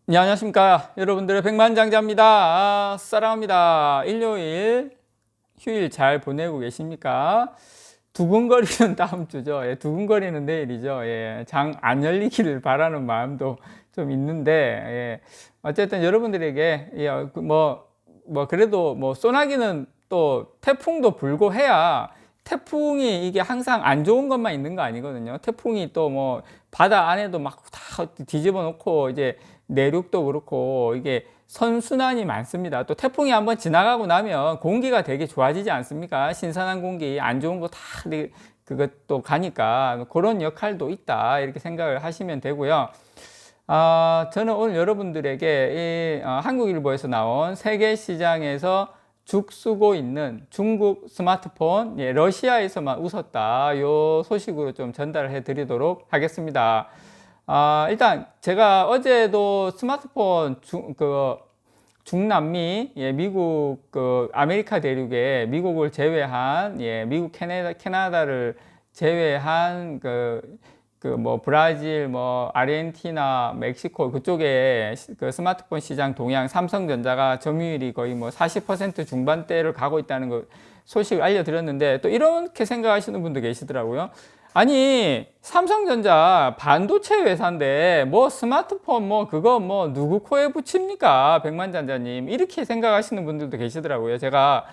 네, 안녕하십니까. 여러분들의 백만장자입니다. 사랑합니다. 일요일, 휴일 잘 보내고 계십니까? 두근거리는 다음 주죠. 예, 두근거리는 내일이죠. 예, 장 안 열리기를 바라는 마음도 좀 있는데, 예, 어쨌든 여러분들에게, 예, 그래도 소나기는 또 태풍도 불고 해야 태풍이 이게 항상 안 좋은 것만 있는 거 아니거든요. 태풍이 또 바다 안에도 막 다 뒤집어 놓고 이제 내륙도 그렇고 이게 선순환이 많습니다. 또 태풍이 한번 지나가고 나면 공기가 되게 좋아지지 않습니까? 신선한 공기, 안 좋은 거 다 그것도 가니까 그런 역할도 있다. 이렇게 생각을 하시면 되고요. 저는 오늘 여러분들에게 한국일보에서 나온 세계 시장에서 죽쓰고 있는 중국 스마트폰, 예, 러시아에서만 웃었다. 요 소식으로 좀 전달을 해 드리도록 하겠습니다. 일단 제가 어제도 스마트폰 중남미, 예, 미국 아메리카 대륙에 미국을 제외한, 예, 미국 캐나다를 제외한 브라질, 아르헨티나, 멕시코 그쪽에 그 스마트폰 시장 동향 삼성전자가 점유율이 거의 40% 중반대를 가고 있다는 거 소식을 알려드렸는데, 또 이렇게 생각하시는 분도 계시더라고요. 아니, 삼성전자 반도체 회사인데 스마트폰 그거 누구 코에 붙입니까? 백만장자님. 이렇게 생각하시는 분들도 계시더라고요. 제가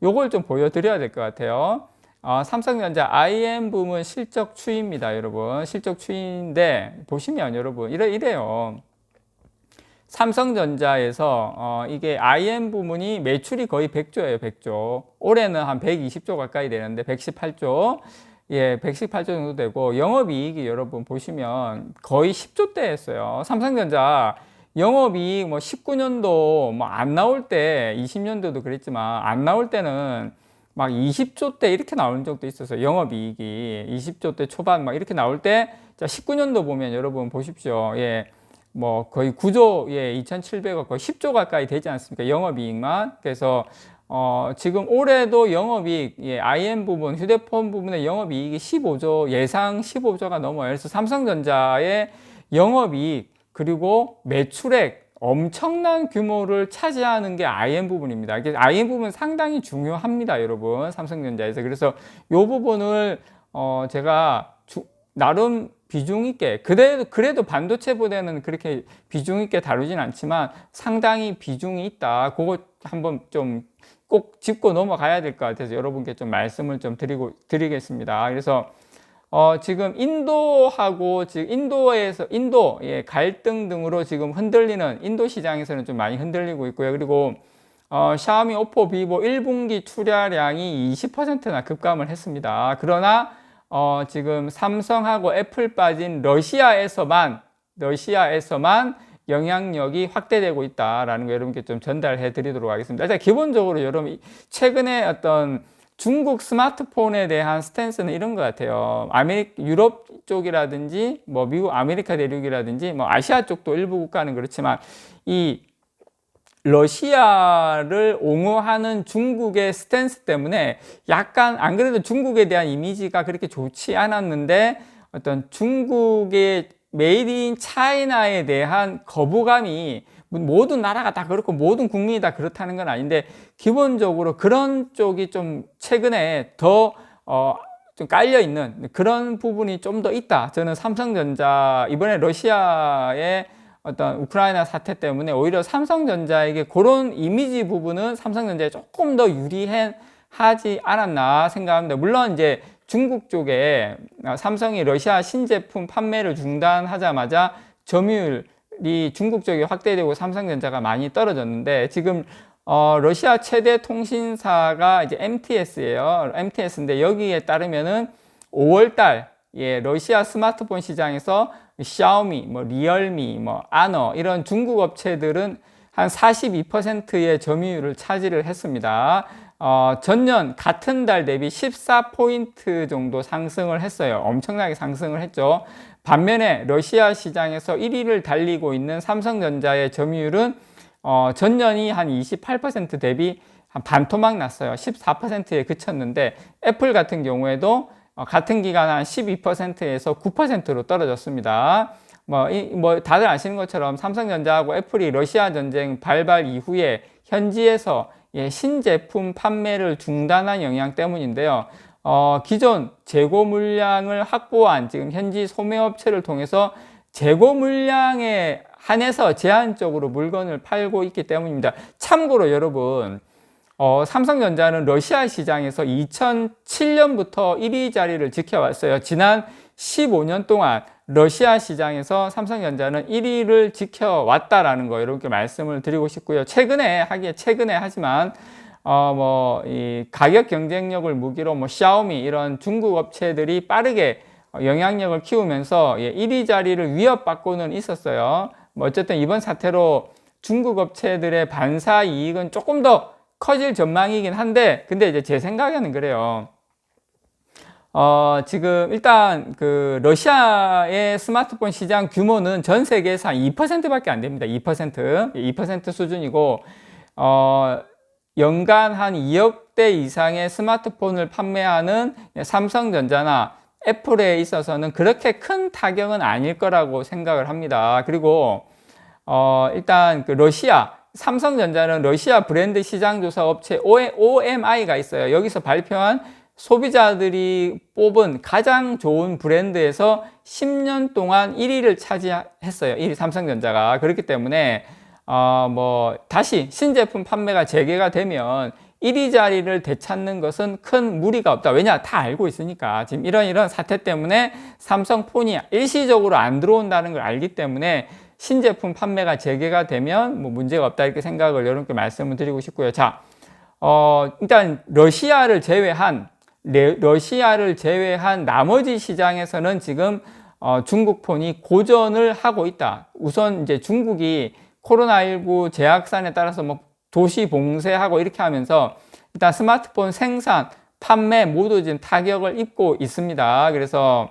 요걸 좀 보여드려야 될 것 같아요. 삼성전자 IM 부문 실적 추이입니다, 여러분. 실적 추이인데 보시면 여러분 이래요. 삼성전자에서 이게 IM 부문이 매출이 거의 100조예요, 100조. 올해는 한 120조 가까이 되는데 118조. 예, 118조 정도 되고, 영업이익이 여러분 보시면 거의 10조대 했어요. 삼성전자 영업이익 19년도 안 나올 때, 20년도도 그랬지만 안 나올 때는 막 20조대 이렇게 나오는 적도 있었어요. 영업이익이 20조대 초반 이렇게 나올 때, 자 19년도 보면 여러분 보십시오. 예, 거의 9조, 예, 2,700억, 거의 10조 가까이 되지 않습니까? 영업이익만. 그래서 지금 올해도 영업이익, 예, IM 부분, 휴대폰 부분의 영업이익이 15조, 예상 15조가 넘어요. 그래서 삼성전자의 영업이익, 그리고 매출액, 엄청난 규모를 차지하는 게 IM 부분입니다. IM 부분 상당히 중요합니다, 여러분. 삼성전자에서. 그래서 이 부분을, 제가 나름 비중 있게, 그래도 반도체보다는 그렇게 비중 있게 다루진 않지만 상당히 비중이 있다. 그거 한번 좀 꼭 짚고 넘어가야 될 것 같아서 여러분께 좀 말씀을 좀 드리겠습니다. 그래서 지금 인도하고 지금 인도, 예, 갈등 등으로 지금 흔들리는 인도 시장에서는 좀 많이 흔들리고 있고요. 그리고 샤오미, 오포, 비보 1분기 출하량이 20%나 급감을 했습니다. 그러나 지금 삼성하고 애플 빠진 러시아에서만 영향력이 확대되고 있다라는 거 여러분께 좀 전달해 드리도록 하겠습니다. 일단 기본적으로 여러분 최근에 어떤 중국 스마트폰에 대한 스탠스는 이런 것 같아요. 유럽 쪽이라든지 미국 아메리카 대륙이라든지 아시아 쪽도 일부 국가는 그렇지만 이 러시아를 옹호하는 중국의 스탠스 때문에 약간, 안 그래도 중국에 대한 이미지가 그렇게 좋지 않았는데 어떤 중국의 메이드 인 차이나에 대한 거부감이, 모든 나라가 다 그렇고 모든 국민이 다 그렇다는 건 아닌데 기본적으로 그런 쪽이 좀 최근에 더 좀 깔려 있는 그런 부분이 좀 더 있다. 저는 삼성전자 이번에 러시아의 어떤 우크라이나 사태 때문에 오히려 삼성전자에게 그런 이미지 부분은 삼성전자에 조금 더 유리하지 않았나 생각합니다. 물론 이제 중국 쪽에 삼성이 러시아 신제품 판매를 중단하자마자 점유율이 중국 쪽에 확대되고 삼성전자가 많이 떨어졌는데, 지금 러시아 최대 통신사가 이제 MTS예요. MTS인데 여기에 따르면은 5월달, 예, 러시아 스마트폰 시장에서 샤오미, 리얼미, 아너 이런 중국 업체들은 한 42%의 점유율을 차지를 했습니다. 전년 같은 달 대비 14포인트 정도 상승을 했어요. 엄청나게 상승을 했죠. 반면에 러시아 시장에서 1위를 달리고 있는 삼성전자의 점유율은 전년이 한 28% 대비 한 반토막 났어요. 14%에 그쳤는데, 애플 같은 경우에도 같은 기간 한 12%에서 9%로 떨어졌습니다. 뭐 다들 아시는 것처럼 삼성전자하고 애플이 러시아 전쟁 발발 이후에 현지에서 신제품 판매를 중단한 영향 때문인데요. 기존 재고 물량을 확보한 지금 현지 소매업체를 통해서 재고 물량에 한해서 제한적으로 물건을 팔고 있기 때문입니다. 참고로 여러분, 삼성전자는 러시아 시장에서 2007년부터 1위 자리를 지켜왔어요. 지난 15년 동안 러시아 시장에서 삼성전자는 1위를 지켜왔다라는 거 이렇게 말씀을 드리고 싶고요. 최근에 하지만 이 가격 경쟁력을 무기로 샤오미 이런 중국 업체들이 빠르게 영향력을 키우면서 1위 자리를 위협받고는 있었어요. 어쨌든 이번 사태로 중국 업체들의 반사 이익은 조금 더 커질 전망이긴 한데, 근데 이제 제 생각에는 그래요. 지금 일단 그 러시아의 스마트폰 시장 규모는 전 세계에서 한 2%밖에 안 됩니다. 2% 수준이고, 연간 한 2억 대 이상의 스마트폰을 판매하는 삼성전자나 애플에 있어서는 그렇게 큰 타격은 아닐 거라고 생각을 합니다. 그리고 일단 그 삼성전자는 러시아 브랜드 시장조사 업체 OMI가 있어요. 여기서 발표한 소비자들이 뽑은 가장 좋은 브랜드에서 10년 동안 1위를 차지했어요. 1위 삼성전자가. 그렇기 때문에 다시 신제품 판매가 재개가 되면 1위 자리를 되찾는 것은 큰 무리가 없다. 왜냐? 다 알고 있으니까. 지금 이런 사태 때문에 삼성폰이 일시적으로 안 들어온다는 걸 알기 때문에 신제품 판매가 재개가 되면 문제가 없다. 이렇게 생각을 여러분께 말씀을 드리고 싶고요. 자, 일단 러시아를 제외한 나머지 시장에서는 지금 중국 폰이 고전을 하고 있다. 우선 이제 중국이 코로나19 재확산에 따라서 도시 봉쇄하고 이렇게 하면서 일단 스마트폰 생산, 판매 모두 지금 타격을 입고 있습니다. 그래서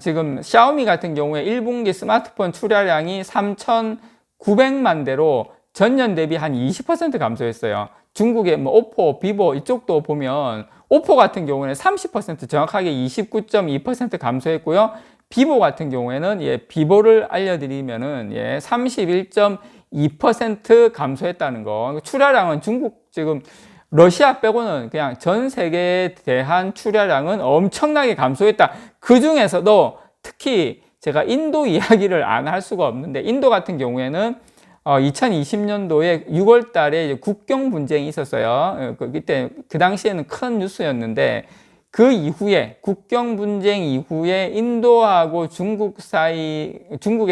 지금 샤오미 같은 경우에 1분기 스마트폰 출하량이 3,900만 대로 전년 대비 한 20% 감소했어요. 중국의 오포, 비보 이쪽도 보면 오포 같은 경우에는 30% 정확하게 29.2% 감소했고요. 비보 같은 경우에는 비보를 알려드리면은 31.2% 감소했다는 거. 출하량은 중국 지금 러시아 빼고는 그냥 전 세계에 대한 출하량은 엄청나게 감소했다. 그 중에서도 특히 제가 인도 이야기를 안 할 수가 없는데, 인도 같은 경우에는 2020년도에 6월 달에 국경 분쟁이 있었어요. 그때 그 당시에는 큰 뉴스였는데, 그 이후에 국경 분쟁 이후에 인도하고 중국의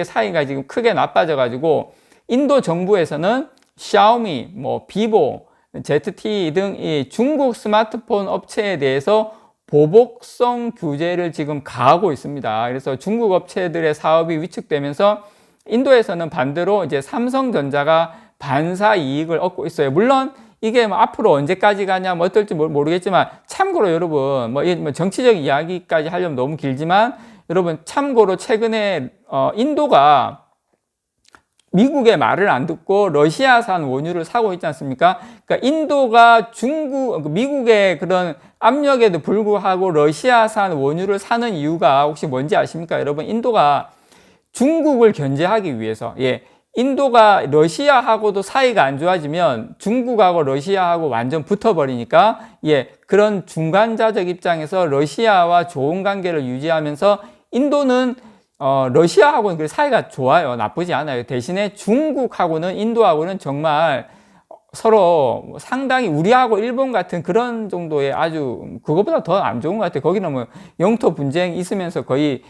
사이가 지금 크게 나빠져 가지고 인도 정부에서는 샤오미, 비보, ZTE 등 이 중국 스마트폰 업체에 대해서 보복성 규제를 지금 가하고 있습니다. 그래서 중국 업체들의 사업이 위축되면서 인도에서는 반대로 이제 삼성전자가 반사 이익을 얻고 있어요. 물론 이게 앞으로 언제까지 가냐 어떨지 모르겠지만, 참고로 여러분 정치적인 이야기까지 하려면 너무 길지만, 여러분 참고로 최근에 인도가 미국의 말을 안 듣고 러시아산 원유를 사고 있지 않습니까? 그러니까 인도가 미국의 그런 압력에도 불구하고 러시아산 원유를 사는 이유가 혹시 뭔지 아십니까? 여러분, 인도가 중국을 견제하기 위해서, 인도가 러시아하고도 사이가 안 좋아지면 중국하고 러시아하고 완전 붙어버리니까, 그런 중간자적 입장에서 러시아와 좋은 관계를 유지하면서 인도는 러시아하고는 사이가 좋아요. 나쁘지 않아요. 대신에 중국하고는 인도하고는 정말 서로 상당히 우리하고 일본 같은 그런 정도의 아주 그것보다 더 안 좋은 것 같아요. 거기는 영토 분쟁 있으면서 거의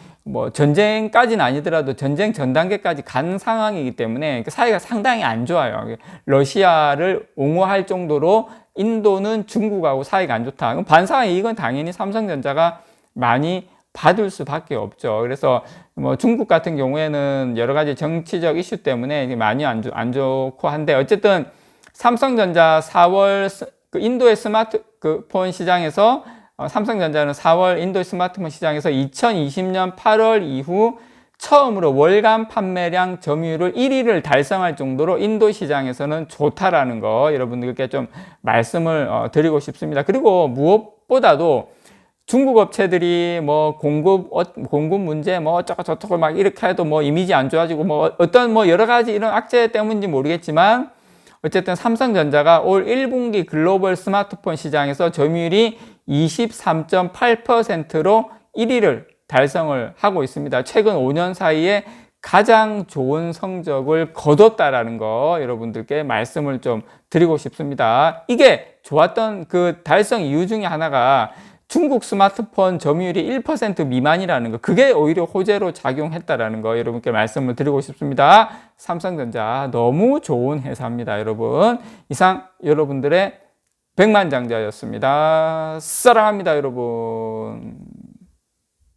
전쟁까지는 아니더라도 전쟁 전 단계까지 간 상황이기 때문에 사이가 상당히 안 좋아요. 러시아를 옹호할 정도로 인도는 중국하고 사이가 안 좋다. 그럼 반사 이익은 당연히 삼성전자가 많이 받을 수밖에 없죠. 그래서 중국 같은 경우에는 여러 가지 정치적 이슈 때문에 많이 안 좋고 한데, 어쨌든 삼성전자 4월 인도의 스마트폰 시장에서 삼성전자는 4월 인도 스마트폰 시장에서 2020년 8월 이후 처음으로 월간 판매량 점유율을 1위를 달성할 정도로 인도 시장에서는 좋다라는 거 여러분들께 좀 말씀을 드리고 싶습니다. 그리고 무엇보다도 중국 업체들이 뭐 공급 문제 뭐 어쩌고 저쩌고 막 이렇게 해도 뭐 이미지 안 좋아지고 뭐 어떤 뭐 여러 가지 이런 악재 때문인지 모르겠지만 어쨌든 삼성전자가 올 1분기 글로벌 스마트폰 시장에서 점유율이 23.8%로 1위를 달성을 하고 있습니다. 최근 5년 사이에 가장 좋은 성적을 거뒀다라는 거 여러분들께 말씀을 좀 드리고 싶습니다. 이게 좋았던 그 달성 이유 중에 하나가 중국 스마트폰 점유율이 1% 미만이라는 거, 그게 오히려 호재로 작용했다라는 거 여러분께 말씀을 드리고 싶습니다. 삼성전자 너무 좋은 회사입니다, 여러분. 이상 여러분들의 백만장자였습니다. 사랑합니다, 여러분.